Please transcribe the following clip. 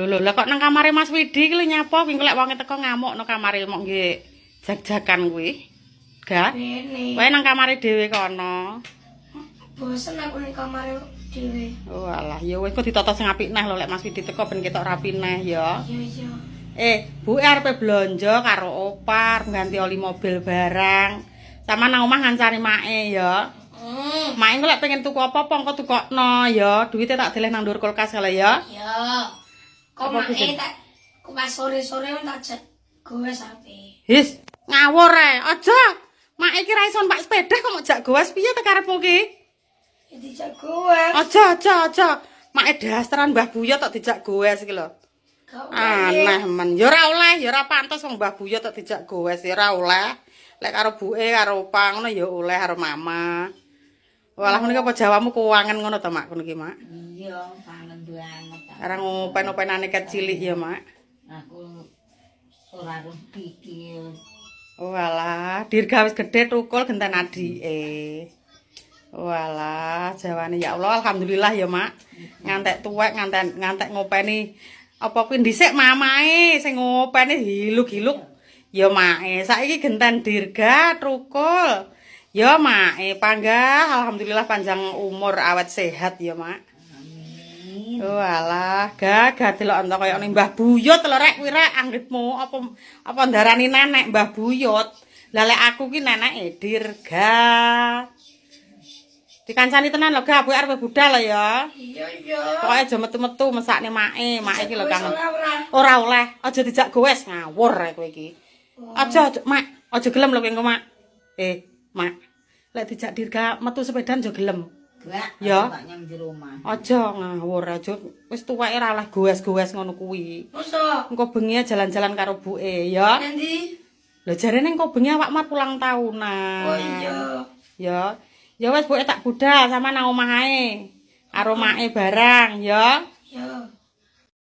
Lho lah kok nang kamare Mas Widi ki lho nyapa kuwi lek wong teko ngamuk nang kamare mok nggih jag-jagan kuwi. Gat. Kowe nang kamare dhewe kono. Bosen aku ning kamare dhewe. Oh alah ya wis kok ditata sing apik neh lho lek Mas Widi teko ben ketok rapi neh ya. Iya. Buke arepe blonjo karo opar ganti oli mobil barang. Sama nang omah ngancani make ya. Mak engko lek pengen tuku apa-apa engko tukokno ya. Duwite tak deleh nang ndur kulkas kala ya. Ya. Kok make tak pas sore-sore tak jak gowes ape. His, ngawur aja. Mak iki ra iso numpak sepeda kok mau jak gowes piye te karepmu ki? Ya dijak gowes. Aja. Mak dasteran Mbah Buya tok dijak gowes iki lho. Aneh men. Ya ora oleh, ya ora pantes wong Mbah Buya tok dijak gowes ya ora oleh. Lek karo buke karo opang ngono ya oleh karo mama. Walah menika apa Jawamu kuwangen ngono to Mak kono ki Mak? Iya, kangen banget. Arang ngopen-openane ket cilik ya Mak. Aku ora arep pikir. Walah, dirga wis gedhe tukul genten adike. Walah, jawane ya Allah alhamdulillah ya Mak. Ngantek tuwek ngantek ngopeni apa kuwi dhisik mamae sing ngopeni hiluk-hiluk. Ya Make, saiki genten dirga trukul. Ya Make, panggah alhamdulillah panjang umur awet sehat ya Mak. Amin. Walah, gagah delok ento kaya ning Mbah Buyut lho rek kuwi rek anggitmu apa ndarani nenek Mbah Buyut. Lah lek aku ki neneke dirga. Dikancani tenan lho gak, arep budal lho ya. Iya. Pokoke aja metu-metu mesakne Make iki lho Kang. Ora. Ora oleh, aja dijak gowes ngawur rek kowe iki. Aja, Mak, aja gelem lho kowe Mak. Mak, lek dijak dirga metu sepedan aja gelem. Gak, Ya. tak nyang jero omah. Aja ngawur aja. Wis tuweke ora oleh gowes-gowes ngono kuwi. Mosok Engko bengi jalan-jalan karo buke ya. nanti. Lho jarene engko bengi awakmu pulang tahunan. Oh iya. Ya. Ya wis buke tak budal sama nang omah ae. Karo make barang ya.